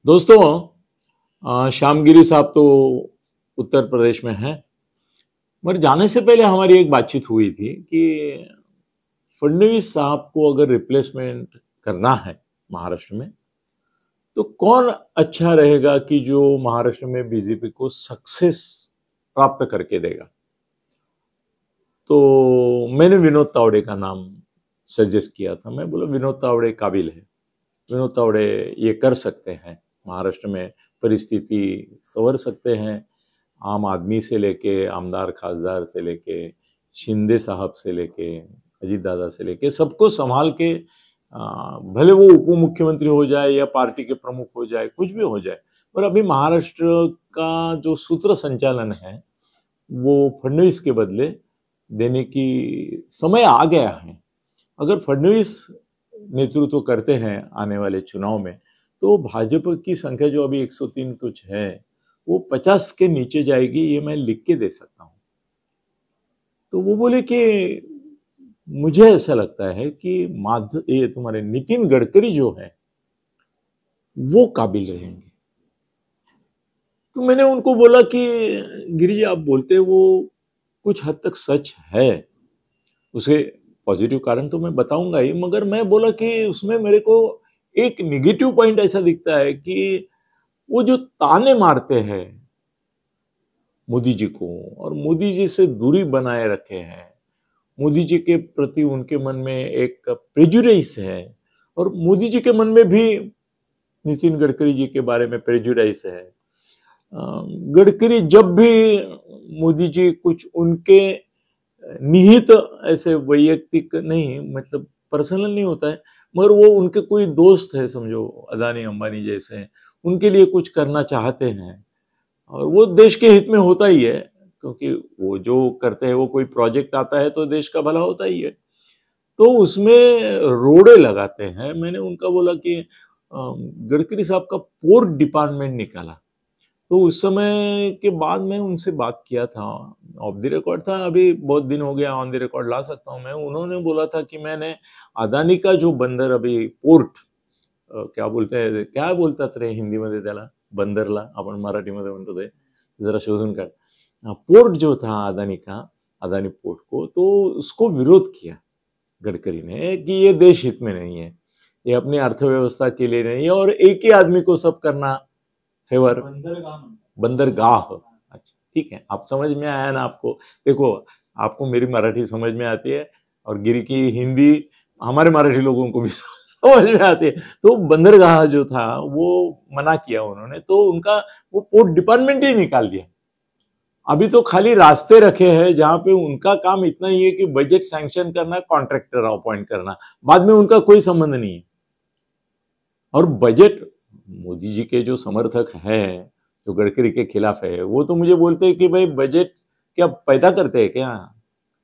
दोस्तों, श्यामगिरी साहब तो उत्तर प्रदेश में हैं, मगर जाने से पहले हमारी एक बातचीत हुई थी कि फडणवीस साहब को अगर रिप्लेसमेंट करना है महाराष्ट्र में तो कौन अच्छा रहेगा कि जो महाराष्ट्र में बीजेपी को सक्सेस प्राप्त करके देगा। तो मैंने विनोद तावड़े का नाम सजेस्ट किया था। मैं बोला विनोद तावड़े काबिल है, विनोद तावड़े ये कर सकते हैं, महाराष्ट्र में परिस्थिति संवर सकते हैं। आम आदमी से लेके आमदार खासदार से लेके शिंदे साहब से लेके अजीत दादा से लेके सबको संभाल के भले वो उप मुख्यमंत्री हो जाए या पार्टी के प्रमुख हो जाए, कुछ भी हो जाए, पर अभी महाराष्ट्र का जो सूत्र संचालन है वो फडणवीस के बदले देने की समय आ गया है। अगर फडणवीस नेतृत्व करते हैं आने वाले चुनाव में तो भाजपा की संख्या जो अभी 103 कुछ है वो 50 के नीचे जाएगी, ये मैं लिख के दे सकता हूं। तो वो बोले कि मुझे ऐसा लगता है कि ये तुम्हारे नितिन गडकरी जो है वो काबिल रहेंगे। तो मैंने उनको बोला कि गिरी जी आप बोलते वो कुछ हद तक सच है, उसे पॉजिटिव कारण तो मैं बताऊंगा ही, मगर मैं बोला कि उसमें मेरे को एक निगेटिव पॉइंट ऐसा दिखता है कि वो जो ताने मारते हैं मोदी जी को और मोदी जी से दूरी बनाए रखे हैं, मोदी जी के प्रति उनके मन में एक प्रेजुडिस है और मोदी जी के मन में भी नितिन गडकरी जी के बारे में प्रेजुडिस है। गडकरी जब भी मोदी जी कुछ उनके निहित ऐसे वैयक्तिक नहीं, मतलब पर्सनल नहीं होता है, मगर वो उनके कोई दोस्त है, समझो अदानी अंबानी जैसे, उनके लिए कुछ करना चाहते हैं और वो देश के हित में होता ही है, क्योंकि वो जो करते हैं वो कोई प्रोजेक्ट आता है तो देश का भला होता ही है, तो उसमें रोड़े लगाते हैं। मैंने उनका बोला कि गडकरी साहब का पोर्ट डिपार्टमेंट निकाला, तो उस समय के बाद मैं उनसे बात किया था, ऑफ द रिकॉर्ड था, अभी बहुत दिन हो गया, ऑन द रिकॉर्ड ला सकता हूं मैं। उन्होंने बोला था कि मैंने अदानी का जो बंदर अभी पोर्ट क्या बोलतात रे हिंदीमध्ये त्याला, बंदरला आपण मराठीमध्ये म्हणतो ते जरा शोधून काढ, पोर्ट जो था अदानी का, अदानी पोर्ट को, तो उसको विरोध किया गडकरी ने कि ये देश हित में नहीं है, ये अपनी अर्थव्यवस्था के लिए नहीं है और एक ही आदमी को सब करना फेवर, बंदरगाह। अच्छा ठीक है, आप समझ में आया ना आपको। देखो आपको मेरी मराठी समझ में आती है और गिरी की हिंदी हमारे मराठी लोगों को भी समझ में आती है। तो बंदरगाह जो था वो मना किया उन्होंने, तो उनका वो पोर्ट डिपार्टमेंट ही निकाल दिया। अभी तो खाली रास्ते रखे हैं जहां पे उनका काम इतना ही है कि बजट सैंक्शन करना, कॉन्ट्रैक्टर अपॉइंट करना, बाद में उनका कोई संबंध नहीं है। और बजट मोदी जी के जो समर्थक हैं जो गडकरी के खिलाफ है वो तो मुझे बोलते हैं कि भाई बजट क्या पैदा करते हैं क्या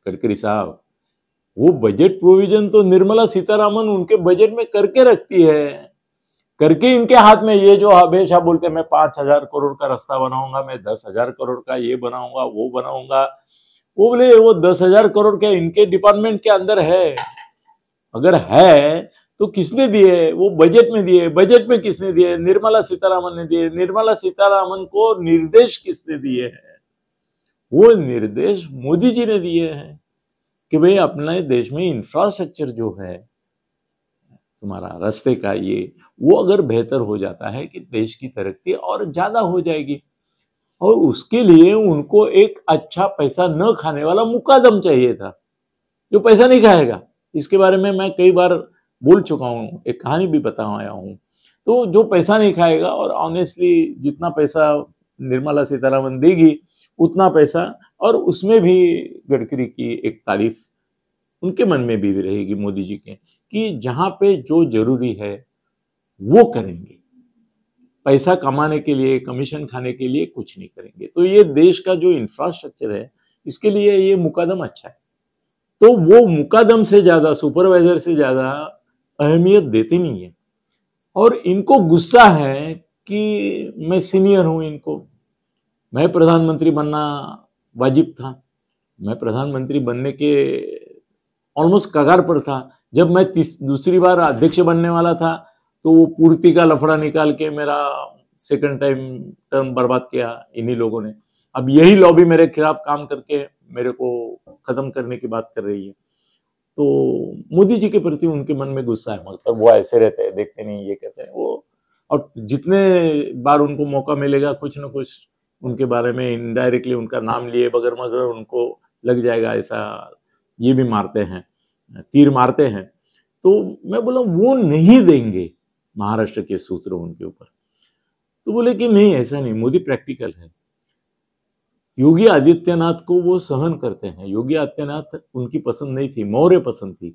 गडकरी साहब, वो बजट प्रोविजन तो निर्मला सीतारामन उनके बजट में करके रखती है, करके इनके हाथ में। ये जो हमेशा बोलते हैं मैं 5,000 करोड़ का रास्ता बनाऊंगा, मैं 10,000 करोड़ का ये बनाऊंगा वो बनाऊंगा, वो बोले वो 10,000 करोड़ क्या इनके डिपार्टमेंट के अंदर है? अगर है तो किसने दिए? वो बजट में दिए। बजट में किसने दिए? निर्मला सीतारामन ने दिए। निर्मला सीतारामन को निर्देश किसने दिए हैं? वो निर्देश मोदी जी ने दिए हैं कि भाई अपने देश में इंफ्रास्ट्रक्चर जो है तुम्हारा रास्ते का, ये वो अगर बेहतर हो जाता है कि देश की तरक्की और ज्यादा हो जाएगी। और उसके लिए उनको एक अच्छा पैसा न खाने वाला मुकादम चाहिए था जो पैसा नहीं खाएगा। इसके बारे में मैं कई बार बोल चुका हूं, एक कहानी भी बता आया हूं। तो जो पैसा नहीं खाएगा, और ऑनेस्टली जितना पैसा निर्मला सीतारामन देगी उतना पैसा, और उसमें भी गडकरी की एक तारीफ उनके मन में भी रहेगी मोदी जी के, कि जहां पे जो जरूरी है वो करेंगे, पैसा कमाने के लिए, कमीशन खाने के लिए कुछ नहीं करेंगे। तो ये देश का जो इंफ्रास्ट्रक्चर है इसके लिए ये मुकादम अच्छा है। तो वो मुकादम से ज्यादा, सुपरवाइजर से ज्यादा अहमियत देते नहीं है। और इनको गुस्सा है कि मैं सीनियर हूं, इनको मैं प्रधानमंत्री बनना वाजिब था, मैं प्रधानमंत्री बनने के ऑलमोस्ट कगार पर था। जब मैं दूसरी बार अध्यक्ष बनने वाला था तो वो पूर्ति का लफड़ा निकाल के मेरा सेकंड टाइम टर्म बर्बाद किया इन्हीं लोगों ने। अब यही लॉबी मेरे खिलाफ काम करके मेरे को खत्म करने की बात कर रही है। तो मोदी जी के प्रति उनके मन में गुस्सा है, मतलब वो ऐसे रहते हैं, देखते नहीं, ये कहते हैं वो। और जितने बार उनको मौका मिलेगा कुछ न कुछ उनके बारे में इनडायरेक्टली उनका नाम लिए बगैर मगर उनको लग जाएगा, ऐसा ये भी मारते हैं, तीर मारते हैं। तो मैं बोला वो नहीं देंगे महाराष्ट्र के सूत्र उनके ऊपर। तो बोले कि नहीं, ऐसा नहीं, मोदी प्रैक्टिकल है। योगी आदित्यनाथ को वो सहन करते हैं। योगी आदित्यनाथ उनकी पसंद नहीं थी, मौर्य पसंद थी,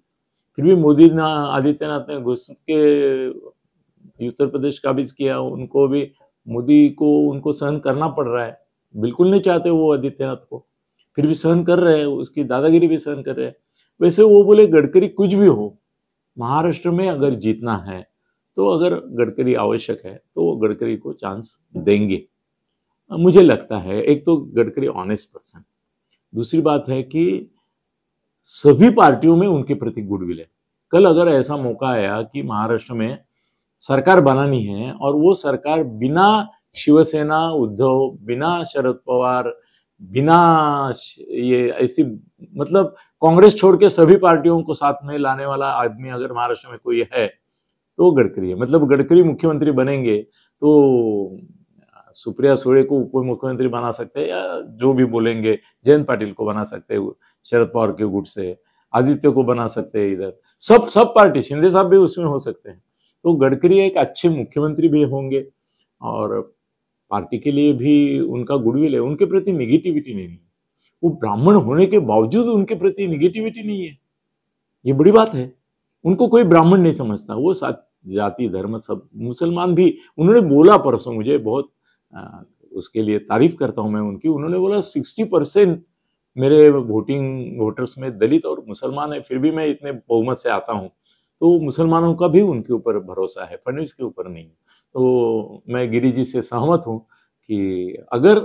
फिर भी मोदी आदित्यनाथ ने घुस के उत्तर प्रदेश काबिज किया। उनको भी मोदी को उनको सहन करना पड़ रहा है, बिल्कुल नहीं चाहते वो आदित्यनाथ को, फिर भी सहन कर रहे हैं, उसकी दादागिरी भी सहन कर रहे हैं। वैसे वो बोले गडकरी कुछ भी हो, महाराष्ट्र में अगर जीतना है तो अगर गडकरी आवश्यक है तो वो गडकरी को चांस देंगे, मुझे लगता है। एक तो गडकरी ऑनेस्ट पर्सन, दूसरी बात है कि सभी पार्टियों में उनके प्रति गुडविल है। कल अगर ऐसा मौका आया कि महाराष्ट्र में सरकार बनानी है और वो सरकार बिना शिवसेना उद्धव, बिना शरद पवार, बिना ये ऐसी मतलब कांग्रेस छोड़ के सभी पार्टियों को साथ में लाने वाला आदमी अगर महाराष्ट्र में कोई है तो गडकरी है। मतलब गडकरी मुख्यमंत्री बनेंगे तो सुप्रिया सुळे को उप मुख्यमंत्री बना सकते हैं, या जो भी बोलेंगे, जयंत पाटिल को बना सकते हैं शरद पवार के गुट से, आदित्य को बना सकते हैं, इधर सब पार्टी, शिंदे साहब भी उसमें हो सकते हैं। तो गडकरी एक अच्छे मुख्यमंत्री भी होंगे और पार्टी के लिए भी उनका गुडविल है, उनके प्रति निगेटिविटी नहीं है। वो ब्राह्मण होने के बावजूद उनके प्रति निगेटिविटी नहीं है, ये बड़ी बात है। उनको कोई ब्राह्मण नहीं समझता, वो साथ जाति धर्म सब, मुसलमान भी। उन्होंने बोला परसों, मुझे बहुत उसके लिए तारीफ करता हूं मैं उनकी, उन्होंने बोला 60% मेरे वोटर्स में दलित और मुसलमान है, फिर भी मैं इतने बहुमत से आता हूं। तो मुसलमानों का भी उनके ऊपर भरोसा है, फडणवीस के ऊपर नहीं। तो मैं गिरी जी से सहमत हूं कि अगर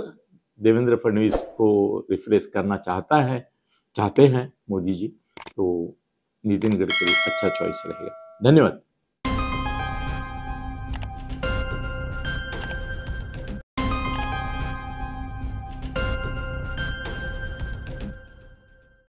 देवेंद्र फडणवीस को रिफ्रेश करना चाहते हैं मोदी जी, तो नितिन गडकरी अच्छा चॉइस रहेगा। धन्यवाद।